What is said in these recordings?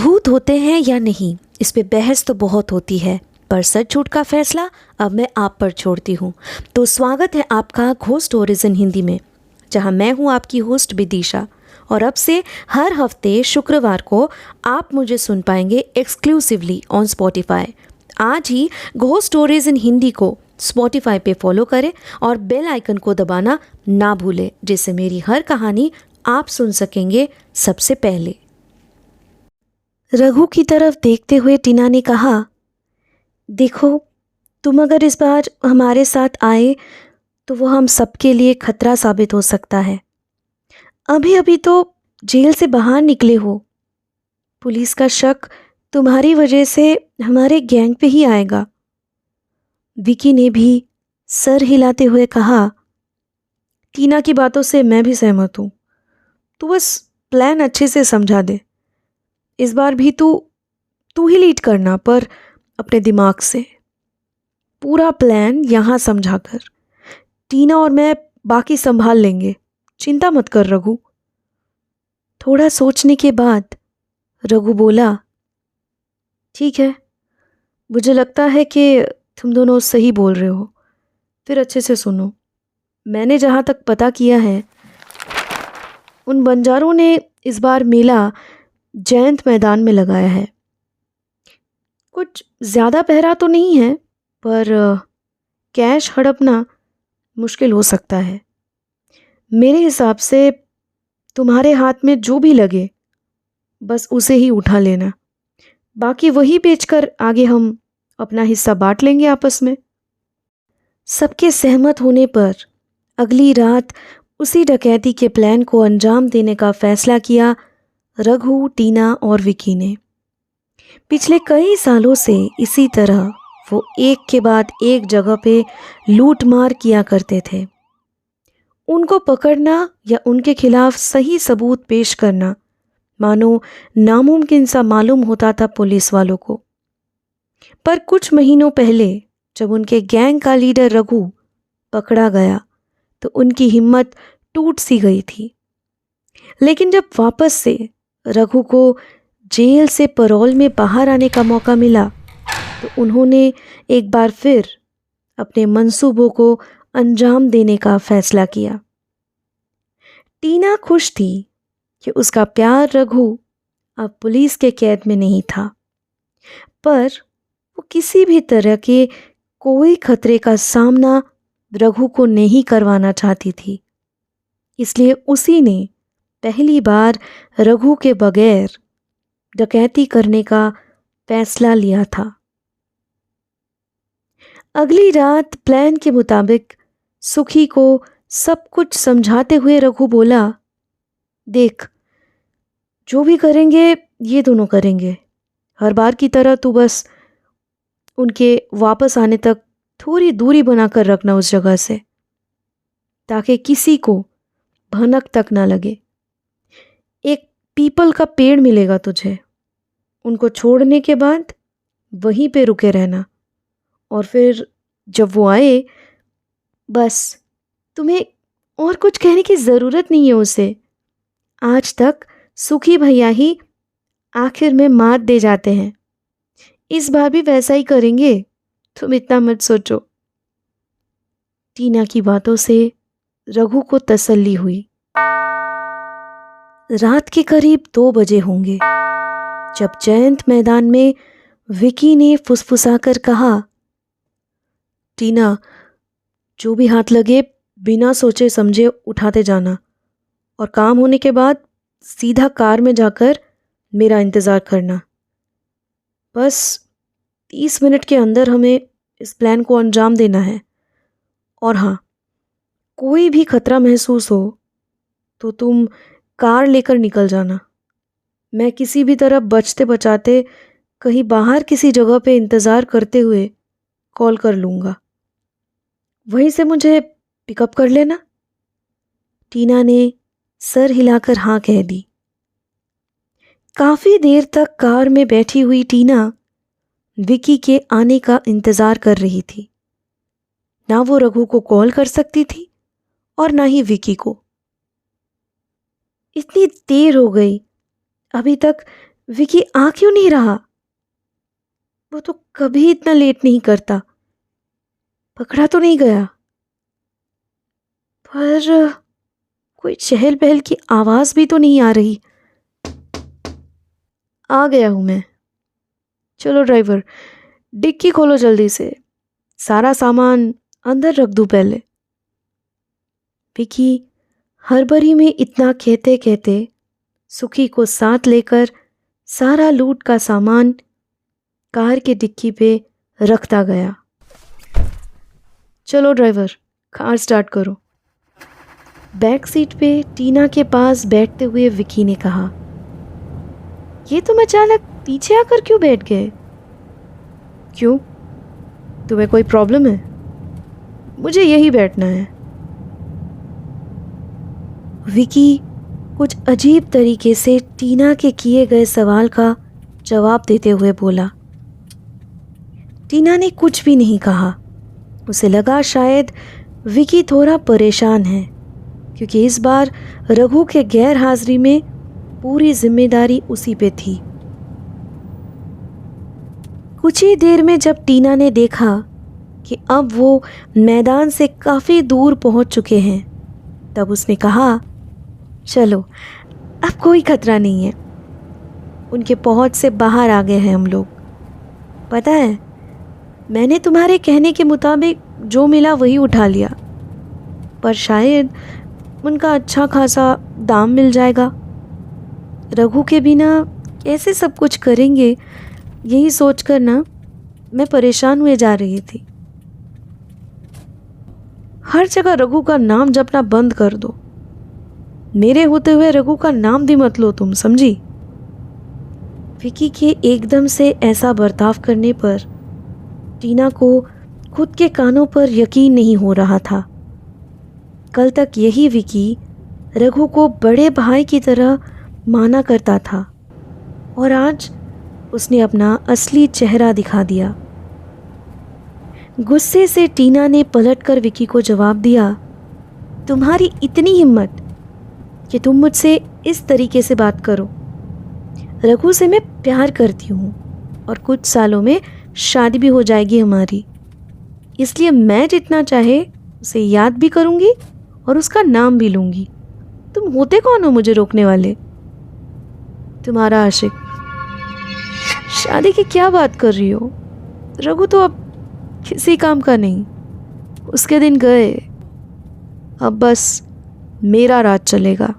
भूत होते हैं या नहीं, इस पे बहस तो बहुत होती है, पर सच झूठ का फैसला अब मैं आप पर छोड़ती हूँ। तो स्वागत है आपका घोस्ट स्टोरीज इन हिंदी में, जहाँ मैं हूँ आपकी होस्ट विदिशा। और अब से हर हफ्ते शुक्रवार को आप मुझे सुन पाएंगे एक्सक्लूसिवली ऑन स्पॉटिफाई। आज ही घोस्ट स्टोरीज इन हिंदी को स्पॉटिफाई पे फॉलो करें और बेल आइकन को दबाना ना भूलें, जिससे मेरी हर कहानी आप सुन सकेंगे सबसे पहले। रघु की तरफ देखते हुए टीना ने कहा, देखो, तुम अगर इस बार हमारे साथ आए तो वो हम सबके लिए खतरा साबित हो सकता है। अभी अभी तो जेल से बाहर निकले हो। पुलिस का शक तुम्हारी वजह से हमारे गैंग पे ही आएगा। विकी ने भी सर हिलाते हुए कहा, टीना की बातों से मैं भी सहमत हूँ। तू बस प्लान अच्छे से समझा दे। इस बार भी तू ही लीड करना, पर अपने दिमाग से। पूरा प्लान यहाँ समझा कर। टीना और मैं बाकी संभाल लेंगे, चिंता मत कर रघु। थोड़ा सोचने के बाद रघु बोला, ठीक है, मुझे लगता है कि तुम दोनों सही बोल रहे हो। फिर अच्छे से सुनो। मैंने जहाँ तक पता किया है, उन बंजारों ने इस बार मेला जयंत मैदान में लगाया है। कुछ ज़्यादा पहरा तो नहीं है, पर कैश हड़पना मुश्किल हो सकता है। मेरे हिसाब से तुम्हारे हाथ में जो भी लगे बस उसे ही उठा लेना। बाकी वही बेचकर आगे हम अपना हिस्सा बांट लेंगे आपस में। सबके सहमत होने पर अगली रात उसी डकैती के प्लान को अंजाम देने का फैसला किया रघु, टीना और विकी ने। पिछले कई सालों से इसी तरह वो एक के बाद एक जगह पे लूट मार किया करते थे। उनको पकड़ना या उनके खिलाफ सही सबूत पेश करना मानो नामुमकिन सा मालूम होता था पुलिस वालों को। पर कुछ महीनों पहले जब उनके गैंग का लीडर रघु पकड़ा गया तो उनकी हिम्मत टूट सी गई थी। लेकिन जब वापस से रघु को जेल से पैरोल में बाहर आने का मौका मिला तो उन्होंने एक बार फिर अपने मंसूबों को अंजाम देने का फैसला किया। टीना खुश थी कि उसका प्यार रघु अब पुलिस के कैद में नहीं था, पर वो किसी भी तरह के कोई खतरे का सामना रघु को नहीं करवाना चाहती थी। इसलिए उसी ने पहली बार रघु के बगैर डकैती करने का फैसला लिया था। अगली रात प्लान के मुताबिक सुखी को सब कुछ समझाते हुए रघु बोला, देख, जो भी करेंगे ये दोनों करेंगे। हर बार की तरह तू बस उनके वापस आने तक थोड़ी दूरी बनाकर रखना उस जगह से, ताकि किसी को भनक तक ना लगे। एक पीपल का पेड़ मिलेगा तुझे, उनको छोड़ने के बाद वहीं पे रुके रहना। और फिर जब वो आए, बस तुम्हें और कुछ कहने की ज़रूरत नहीं है उसे। आज तक सुखी भैया ही आखिर में मात दे जाते हैं, इस बार भी वैसा ही करेंगे, तुम इतना मत सोचो। टीना की बातों से रघु को तसल्ली हुई। रात के करीब 2 बजे होंगे जब जयंत मैदान में विकी ने फुसफुसाकर कहा, टीना, जो भी हाथ लगे बिना सोचे समझे उठाते जाना, और काम होने के बाद सीधा कार में जाकर मेरा इंतज़ार करना। बस 30 मिनट के अंदर हमें इस प्लान को अंजाम देना है। और हाँ, कोई भी खतरा महसूस हो तो तुम कार लेकर निकल जाना। मैं किसी भी तरह बचते बचाते कहीं बाहर किसी जगह पे इंतज़ार करते हुए कॉल कर लूँगा, वहीं से मुझे पिकअप कर लेना। टीना ने सर हिलाकर हाँ कह दी। काफ़ी देर तक कार में बैठी हुई टीना विकी के आने का इंतज़ार कर रही थी। ना वो रघु को कॉल कर सकती थी और ना ही विकी को। इतनी देर हो गई, अभी तक विकी आ क्यों नहीं रहा? वो तो कभी इतना लेट नहीं करता। पकड़ा तो नहीं गया? पर कोई चहल पहल की आवाज भी तो नहीं आ रही। आ गया हूं मैं। चलो ड्राइवर, डिक्की खोलो जल्दी से। सारा सामान अंदर रख दूं पहले। विकी हड़बड़ी में इतना कहते कहते सुखी को साथ लेकर सारा लूट का सामान कार के डिक्की पे रखता गया। चलो ड्राइवर, कार स्टार्ट करो। बैक सीट पे टीना के पास बैठते हुए विकी ने कहा, ये तुम अचानक पीछे आकर क्यों बैठ गए? क्यों, तुम्हें कोई प्रॉब्लम है? मुझे यही बैठना है। विकी कुछ अजीब तरीके से टीना के किए गए सवाल का जवाब देते हुए बोला। टीना ने कुछ भी नहीं कहा। उसे लगा शायद विकी थोड़ा परेशान है, क्योंकि इस बार रघु के गैर हाजिरी में पूरी जिम्मेदारी उसी पे थी। कुछ ही देर में जब टीना ने देखा कि अब वो मैदान से काफ़ी दूर पहुंच चुके हैं, तब उसने कहा, चलो अब कोई खतरा नहीं है। उनके पहुंच से बाहर आ गए हैं हम लोग। पता है, मैंने तुम्हारे कहने के मुताबिक जो मिला वही उठा लिया, पर शायद उनका अच्छा खासा दाम मिल जाएगा। रघु के बिना कैसे सब कुछ करेंगे, यही सोचकर ना मैं परेशान हुए जा रही थी। हर जगह रघु का नाम जपना बंद कर दो। मेरे होते हुए रघु का नाम भी मत लो तुम, समझी? विकी के एकदम से ऐसा बर्ताव करने पर टीना को खुद के कानों पर यकीन नहीं हो रहा था। कल तक यही विकी रघु को बड़े भाई की तरह माना करता था, और आज उसने अपना असली चेहरा दिखा दिया। गुस्से से टीना ने पलटकर विकी को जवाब दिया, तुम्हारी इतनी हिम्मत कि तुम मुझसे इस तरीके से बात करो। रघु से मैं प्यार करती हूँ और कुछ सालों में शादी भी हो जाएगी हमारी, इसलिए मैं जितना चाहे उसे याद भी करूँगी और उसका नाम भी लूँगी। तुम होते कौन हो मुझे रोकने वाले? तुम्हारा आशिक। शादी की क्या बात कर रही हो? रघु तो अब किसी काम का नहीं, उसके दिन गए। अब बस मेरा राज चलेगा।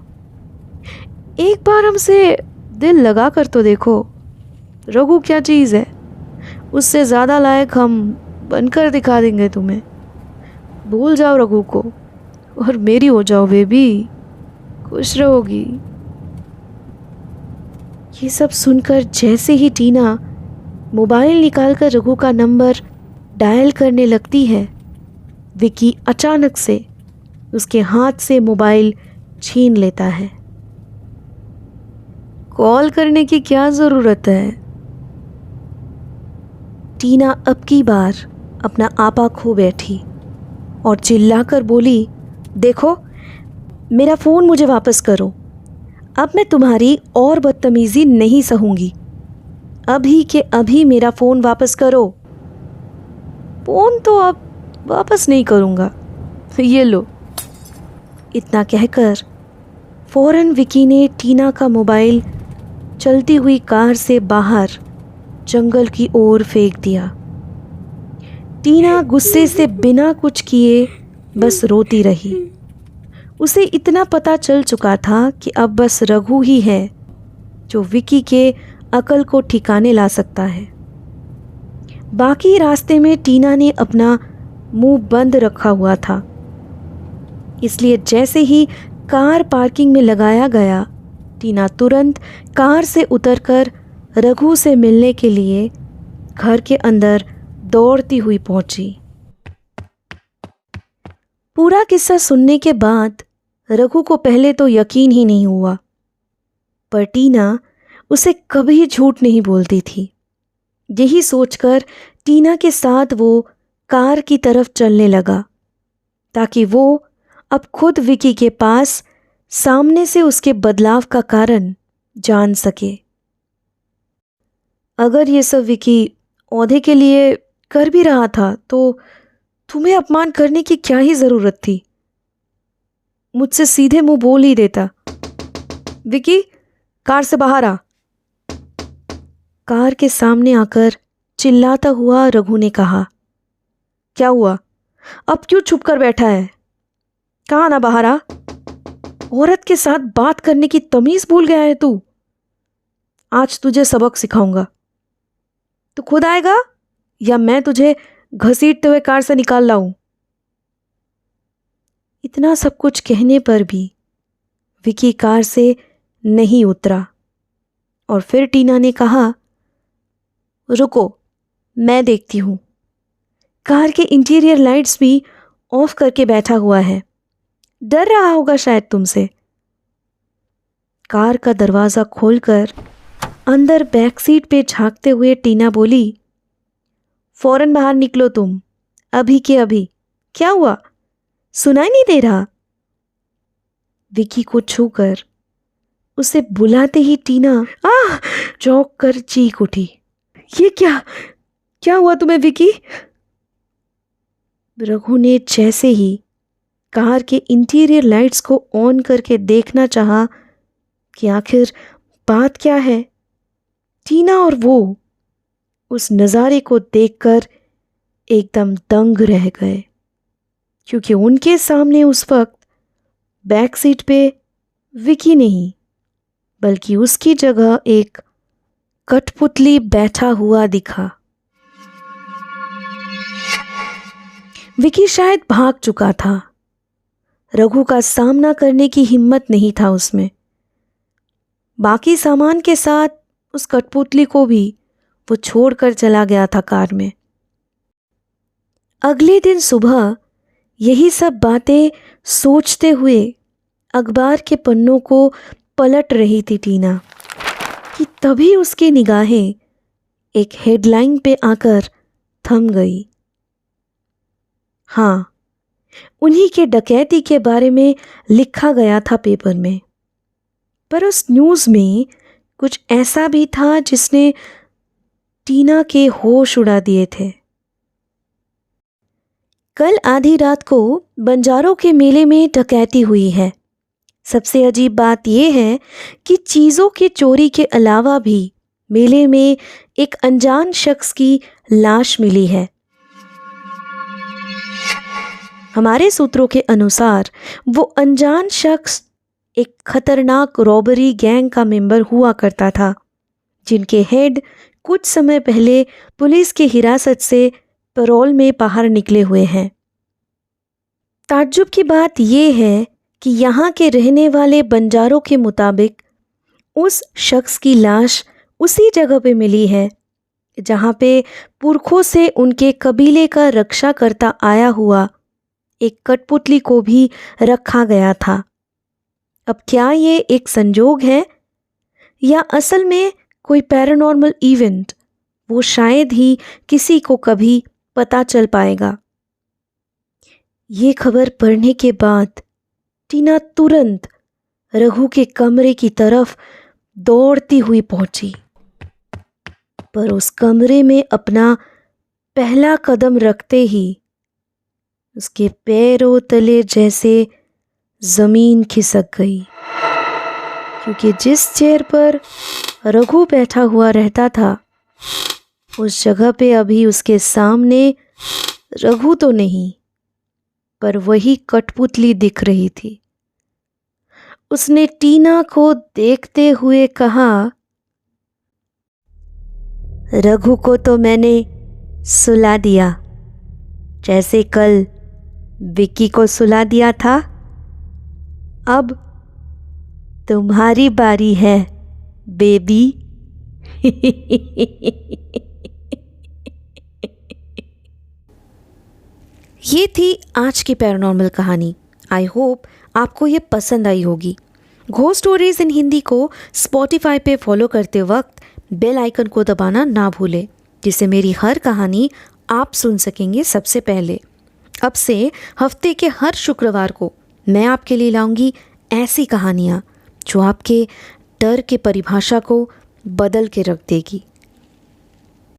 एक बार हमसे दिल लगा कर तो देखो। रघु क्या चीज़ है, उससे ज़्यादा लायक हम बनकर दिखा देंगे तुम्हें। भूल जाओ रघु को और मेरी हो जाओ बेबी, खुश रहोगी। ये सब सुनकर जैसे ही टीना मोबाइल निकालकर रघु का नंबर डायल करने लगती है, विकी अचानक से उसके हाथ से मोबाइल छीन लेता है। कॉल करने की क्या ज़रूरत है? टीना अब की बार अपना आपा खो बैठी और चिल्लाकर बोली, देखो, मेरा फ़ोन मुझे वापस करो। अब मैं तुम्हारी और बदतमीज़ी नहीं सहूँगी। अभी के अभी मेरा फ़ोन वापस करो। फ़ोन तो अब वापस नहीं करूँगा, ये लो। इतना कहकर फौरन विकी ने टीना का मोबाइल चलती हुई कार से बाहर जंगल की ओर फेंक दिया। टीना गुस्से से बिना कुछ किए बस रोती रही। उसे इतना पता चल चुका था कि अब बस रघु ही है जो विकी के अकल को ठिकाने ला सकता है। बाकी रास्ते में टीना ने अपना मुंह बंद रखा हुआ था, इसलिए जैसे ही कार पार्किंग में लगाया गया, टीना तुरंत कार से उतरकर रघु से मिलने के लिए घर के अंदर दौड़ती हुई पहुंची। पूरा किस्सा सुनने के बाद रघु को पहले तो यकीन ही नहीं हुआ, पर टीना उसे कभी झूठ नहीं बोलती थी। यही सोचकर टीना के साथ वो कार की तरफ चलने लगा, ताकि वो अब खुद विकी के पास सामने से उसके बदलाव का कारण जान सके। अगर ये सब विकी औहदे के लिए कर भी रहा था तो तुम्हें अपमान करने की क्या ही ज़रूरत थी? मुझसे सीधे मुंह बोल ही देता। विकी, कार से बाहर आ। कार के सामने आकर चिल्लाता हुआ रघु ने कहा। क्या हुआ? अब क्यों छुप कर बैठा है? कहा ना बाहर आ। औरत के साथ बात करने की तमीज भूल गया है तू? आज तुझे सबक सिखाऊंगा। तू खुद आएगा या मैं तुझे घसीटते हुए कार से निकाल लाऊं? इतना सब कुछ कहने पर भी विकी कार से नहीं उतरा और फिर टीना ने कहा, रुको, मैं देखती हूं। कार के इंटीरियर लाइट्स भी ऑफ करके बैठा हुआ है। डर रहा होगा शायद तुमसे। कार का दरवाजा खोलकर अंदर बैक सीट पे झांकते हुए टीना बोली, फौरन बाहर निकलो तुम, अभी के अभी। क्या हुआ? सुनाई नहीं दे रहा? विकी को छूकर उसे बुलाते ही टीना चौंक कर चीख उठी। ये क्या क्या हुआ तुम्हें विकी? रघु ने जैसे ही कार के इंटीरियर लाइट्स को ऑन करके देखना चाहा कि आखिर बात क्या है, टीना और वो उस नज़ारे को देखकर एकदम दंग रह गए, क्योंकि उनके सामने उस वक्त बैक सीट पे विकी नहीं बल्कि उसकी जगह एक कठपुतली बैठा हुआ दिखा। विकी शायद भाग चुका था। रघु का सामना करने की हिम्मत नहीं था उसमें। बाकी सामान के साथ उस कठपुतली को भी वो छोड़कर चला गया था कार में। अगले दिन सुबह यही सब बातें सोचते हुए अखबार के पन्नों को पलट रही थी टीना कि तभी उसकी निगाहें एक हेडलाइन पे आकर थम गई। हाँ, उन्हीं के डकैती के बारे में लिखा गया था पेपर में, पर उस न्यूज़ में कुछ ऐसा भी था जिसने टीना के होश उड़ा दिए थे। कल आधी रात को बंजारों के मेले में डकैती हुई है। सबसे अजीब बात यह है कि चीज़ों की चोरी के अलावा भी मेले में एक अनजान शख्स की लाश मिली है। हमारे सूत्रों के अनुसार वो अनजान शख्स एक खतरनाक रॉबरी गैंग का मेंबर हुआ करता था, जिनके हेड कुछ समय पहले पुलिस की हिरासत से पैरोल में बाहर निकले हुए हैं। ताज्जुब की बात यह है कि यहाँ के रहने वाले बंजारों के मुताबिक उस शख्स की लाश उसी जगह पे मिली है जहाँ पे पुरखों से उनके कबीले का रक्षा करता आया हुआ एक कठपुतली को भी रखा गया था। अब क्या ये एक संजोग है या असल में कोई पैरानॉर्मल इवेंट, वो शायद ही किसी को कभी पता चल पाएगा। ये खबर पढ़ने के बाद टीना तुरंत रघु के कमरे की तरफ दौड़ती हुई पहुंची, पर उस कमरे में अपना पहला कदम रखते ही उसके पैरों तले जैसे जमीन खिसक गई, क्योंकि जिस चेयर पर रघु बैठा हुआ रहता था उस जगह पे अभी उसके सामने रघु तो नहीं पर वही कठपुतली दिख रही थी। उसने टीना को देखते हुए कहा, रघु को तो मैंने सुला दिया, जैसे कल विक्की को सुला दिया था। अब तुम्हारी बारी है बेबी। ये थी आज की पैरानॉर्मल कहानी। आई होप आपको ये पसंद आई होगी। घोस्ट स्टोरीज इन हिंदी को स्पॉटिफाई पे फॉलो करते वक्त बेल आइकन को दबाना ना भूलें, जिससे मेरी हर कहानी आप सुन सकेंगे सबसे पहले। अब से हफ्ते के हर शुक्रवार को मैं आपके लिए लाऊंगी ऐसी कहानियाँ जो आपके डर के परिभाषा को बदल के रख देगी।